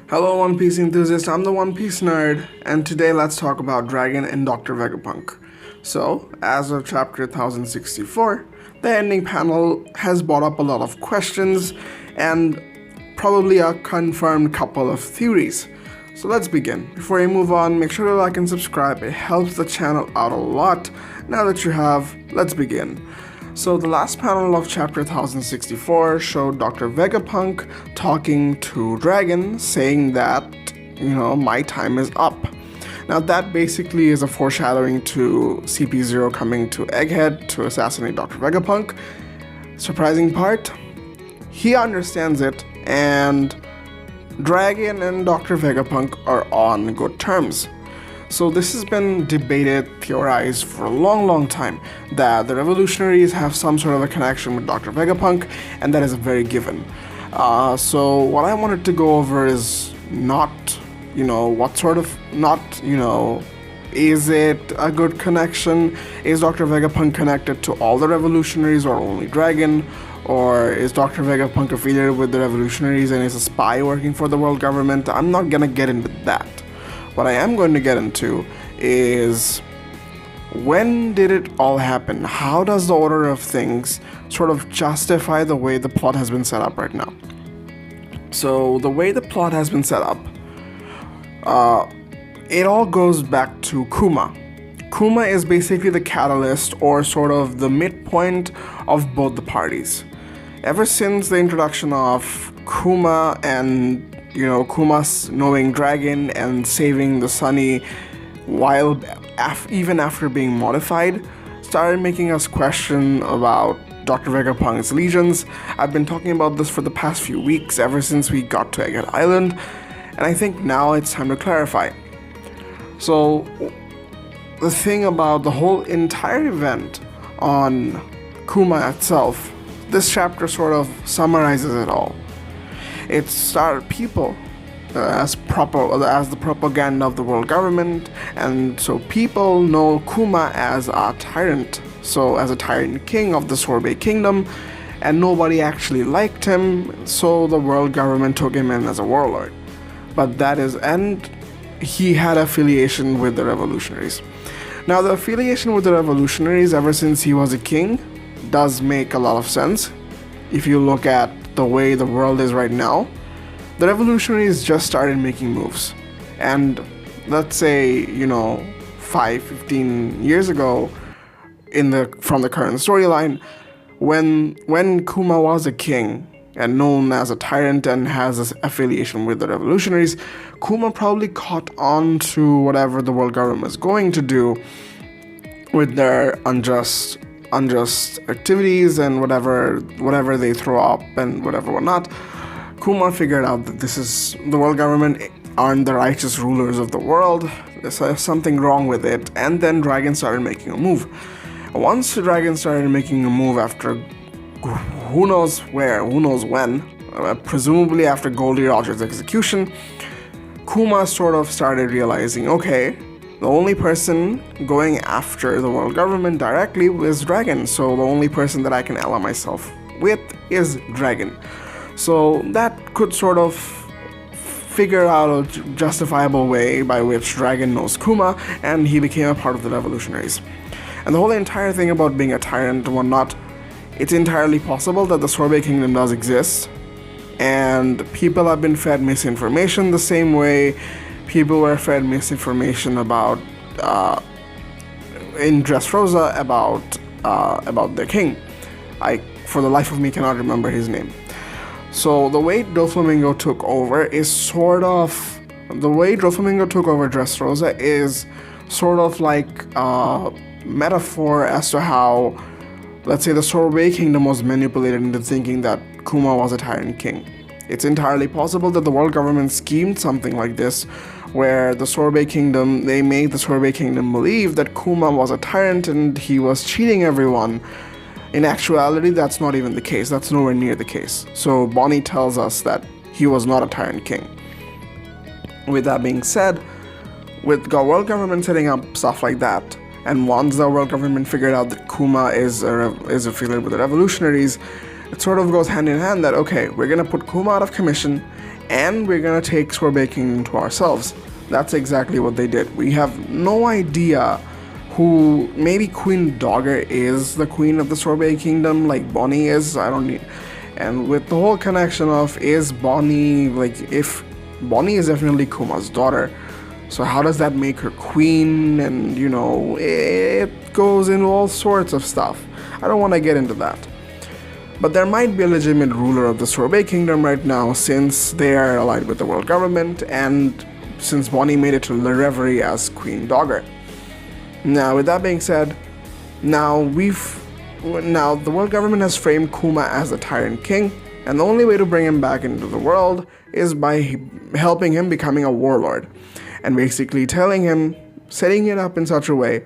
Hello, One Piece enthusiast. I'm the One Piece nerd, and today let's talk about Dragon and Dr. Vegapunk. So, as of chapter 1064, the ending panel has brought up a lot of questions and probably a confirmed couple of theories. So let's begin. Before we move on, make sure to like and subscribe. It helps the channel out a lot. Now that you have, let's begin. So the last panel of chapter 1064 showed Dr. Vegapunk talking to Dragon, saying that, my time is up. Now that basically is a foreshadowing to CP0 coming to Egghead to assassinate Dr. Vegapunk. Surprising part, he understands it, and Dragon and Dr. Vegapunk are on good terms. So this has been debated, theorized for a long time, that the revolutionaries have some sort of a connection with Dr. Vegapunk, and that is very given. So what I wanted to go over is is it a good connection? Is Dr. Vegapunk connected to all the revolutionaries or only Dragon? Or is Dr. Vegapunk affiliated with the revolutionaries and is a spy working for the world government? I'm not gonna get into that. What I am going to get into is, when did it all happen? How does the order of things sort of justify the way the plot has been set up right now? So the way the plot has been set up, it all goes back to Kuma. Kuma is basically the catalyst or sort of the midpoint of both the parties. Ever since the introduction of Kuma and Kuma's knowing Dragon and saving the Sunny while even after being modified, started making us question about Dr. Vegapunk's legions. I've been talking about this for the past few weeks, ever since we got to Egghead Island, and I think now it's time to clarify. So, the thing about the whole entire event on Kuma itself, this chapter sort of summarizes it all. It started people as the propaganda of the world government, and so people know Kuma as a tyrant, so as a tyrant king of the Sorbet kingdom, and nobody actually liked him, so the world government took him in as a warlord. And he had affiliation with the revolutionaries. Now the affiliation with the revolutionaries ever since he was a king does make a lot of sense. If you look at the way the world is right now, the revolutionaries just started making moves. And let's say, 5-15 years ago, from the current storyline, when Kuma was a king and known as a tyrant and has this affiliation with the revolutionaries, Kuma probably caught on to whatever the world government was going to do with their unjust activities and whatever they throw up and whatnot. Kuma figured out that the world government aren't the righteous rulers of the world. There's something wrong with it, and then Dragon started making a move. Once Dragon started making a move after who knows when, presumably after Goldie Roger's execution, Kuma sort of started realizing, okay, the only person going after the world government directly is Dragon, so the only person that I can ally myself with is Dragon. So that could sort of figure out a justifiable way by which Dragon knows Kuma, and he became a part of the revolutionaries. And the whole entire thing about being a tyrant and whatnot, it's entirely possible that the Sorbet Kingdom does exist, and people have been fed misinformation the same way people were fed misinformation about in Dressrosa about their king. I, for the life of me, cannot remember his name. So the way Doflamingo took over Dressrosa is sort of like a metaphor as to how, let's say, the Sorbet Kingdom was manipulated into thinking that Kuma was a tyrant king. It's entirely possible that the world government schemed something like this, where they made the Sorbet Kingdom believe that Kuma was a tyrant and he was cheating everyone. In actuality, that's not even the case. That's nowhere near the case. So Bonnie tells us that he was not a tyrant king. With that being said, with the world government setting up stuff like that, and once the world government figured out that Kuma is affiliated with the revolutionaries, it sort of goes hand in hand that, okay, we're going to put Kuma out of commission, and we're gonna take Sorbet Kingdom to ourselves. That's exactly what they did. We have no idea who, maybe Queen Dogger is the queen of the Sorbet Kingdom, like Bonnie is. I don't need. And with the whole connection of, is Bonnie, like, if Bonnie is definitely Kuma's daughter, so how does that make her queen? And it goes into all sorts of stuff. I don't want to get into that. But there might be a legitimate ruler of the Sorbet Kingdom right now, since they are allied with the world government, and since Bonnie made it to the Reverie as Queen Dogger. Now, with that being said, now the world government has framed Kuma as the Tyrant King, and the only way to bring him back into the world is by helping him becoming a warlord, and basically telling him, setting it up in such a way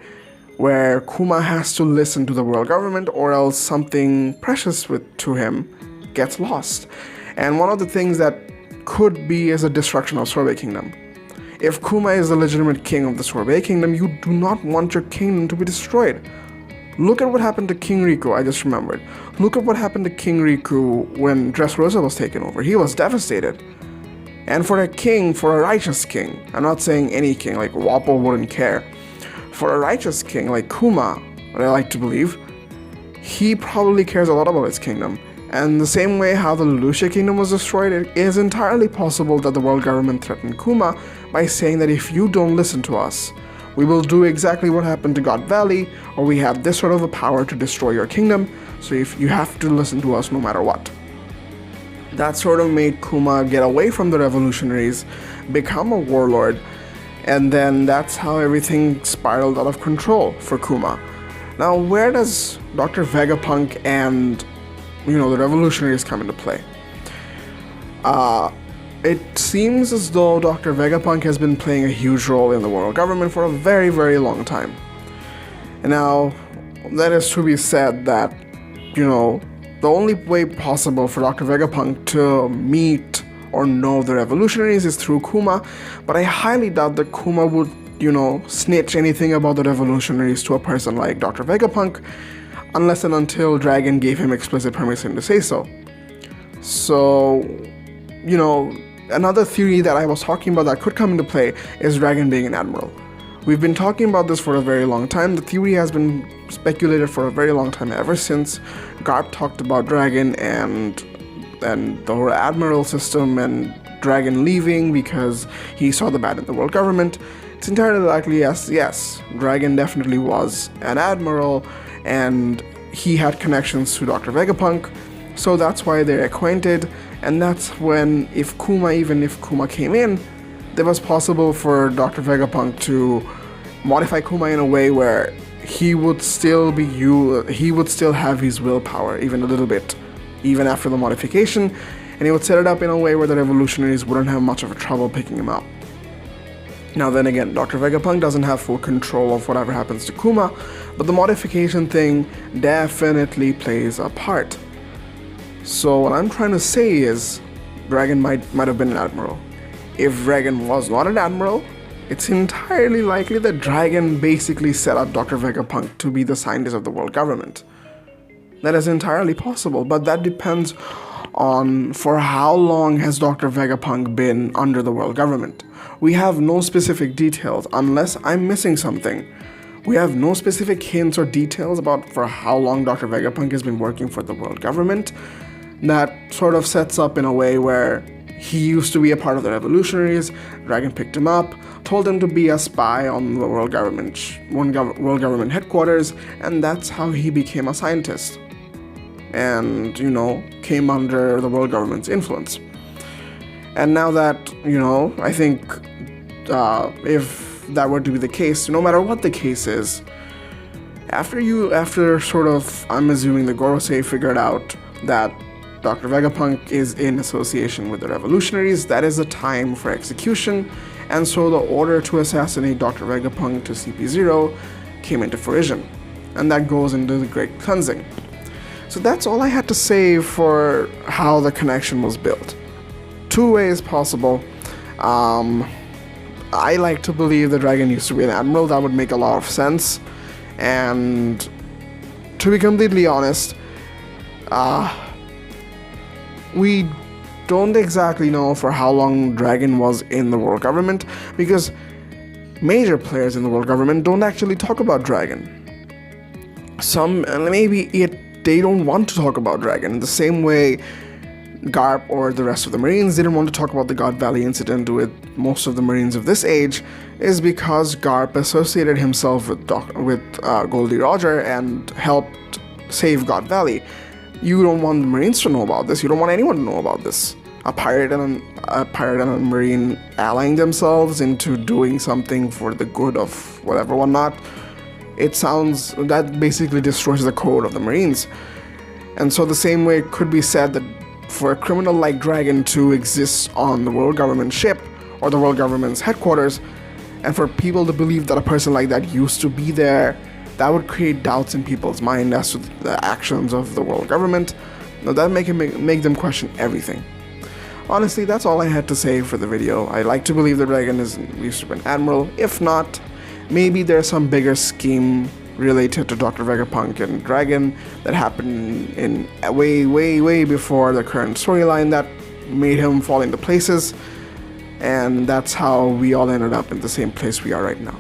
where Kuma has to listen to the world government, or else something precious to him gets lost. And one of the things that could be is a destruction of Sorbet Kingdom. If Kuma is the legitimate king of the Sorbet Kingdom, you do not want your kingdom to be destroyed. Look at what happened to King Riku, I just remembered. Look at what happened to King Riku when Dressrosa was taken over. He was devastated. And for a king, for a righteous king, I'm not saying any king, like Wappo wouldn't care. For a righteous king like Kuma, what I like to believe, he probably cares a lot about his kingdom. And the same way how the Lucia kingdom was destroyed, it is entirely possible that the world government threatened Kuma by saying that if you don't listen to us, we will do exactly what happened to God Valley, or we have this sort of a power to destroy your kingdom, so if you have to listen to us no matter what. That sort of made Kuma get away from the revolutionaries, become a warlord, and then that's how everything spiraled out of control for Kuma. Now, where does Dr. Vegapunk and the revolutionaries come into play? It seems as though Dr. Vegapunk has been playing a huge role in the world government for a very, very long time. And now, that is to be said that, the only way possible for Dr. Vegapunk to meet or know the revolutionaries is through Kuma, but I highly doubt that Kuma would, snitch anything about the revolutionaries to a person like Dr. Vegapunk, unless and until Dragon gave him explicit permission to say so. So, another theory that I was talking about that could come into play is Dragon being an admiral. We've been talking about this for a very long time. The theory has been speculated for a very long time, ever since Garp talked about Dragon and the whole admiral system and Dragon leaving because he saw the bad in the world government. It's entirely likely, yes, Dragon definitely was an admiral, and he had connections to Dr. Vegapunk, so that's why they're acquainted, and that's when, even if Kuma came in, it was possible for Dr. Vegapunk to modify Kuma in a way where he would still have his willpower, even a little bit, even after the modification, and he would set it up in a way where the revolutionaries wouldn't have much of a trouble picking him up. Now then again, Dr. Vegapunk doesn't have full control of whatever happens to Kuma, but the modification thing definitely plays a part. So what I'm trying to say is, Dragon might have been an admiral. If Dragon was not an admiral, it's entirely likely that Dragon basically set up Dr. Vegapunk to be the scientist of the world government. That is entirely possible, but that depends on for how long has Dr. Vegapunk been under the world government. We have no specific details, unless I'm missing something. We have no specific hints or details about for how long Dr. Vegapunk has been working for the world government. That sort of sets up in a way where he used to be a part of the revolutionaries, Dragon picked him up, told him to be a spy on the world government headquarters, and that's how he became a scientist. And, came under the world government's influence. And now that, I think if that were to be the case, no matter what the case is, after sort of, I'm assuming the Gorosei figured out that Dr. Vegapunk is in association with the revolutionaries, that is the time for execution, and so the order to assassinate Dr. Vegapunk to CP0 came into fruition, and that goes into the Great Cleansing. So that's all I had to say for how the connection was built. Two ways possible. I like to believe that Dragon used to be an admiral. That would make a lot of sense. And to be completely honest, we don't exactly know for how long Dragon was in the world government, because major players in the world government don't actually talk about Dragon. Some, they don't want to talk about Dragon in the same way Garp or the rest of the Marines didn't want to talk about the God Valley incident with most of the Marines of this age, is because Garp associated himself with Goldie Roger and helped save God Valley. You don't want the Marines to know about this. You don't want anyone to know about this. A pirate and a Marine allying themselves into doing something for the good of whatever whatnot. That basically destroys the code of the Marines. And so the same way it could be said that for a criminal like Dragon to exist on the world government ship or the world government's headquarters, and for people to believe that a person like that used to be there, that would create doubts in people's mind as to the actions of the world government. Now that make them question everything. Honestly, that's all I had to say for the video. I like to believe that Dragon used to be an admiral. If not, maybe there's some bigger scheme related to Dr. Vegapunk and Dragon that happened in way before the current storyline that made him fall into places, and that's how we all ended up in the same place we are right now.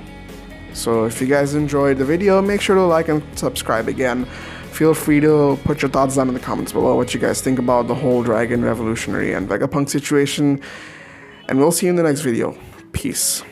So if you guys enjoyed the video, make sure to like and subscribe again. Feel free to put your thoughts down in the comments below, what you guys think about the whole Dragon Revolutionary and Vegapunk situation, and we'll see you in the next video. Peace.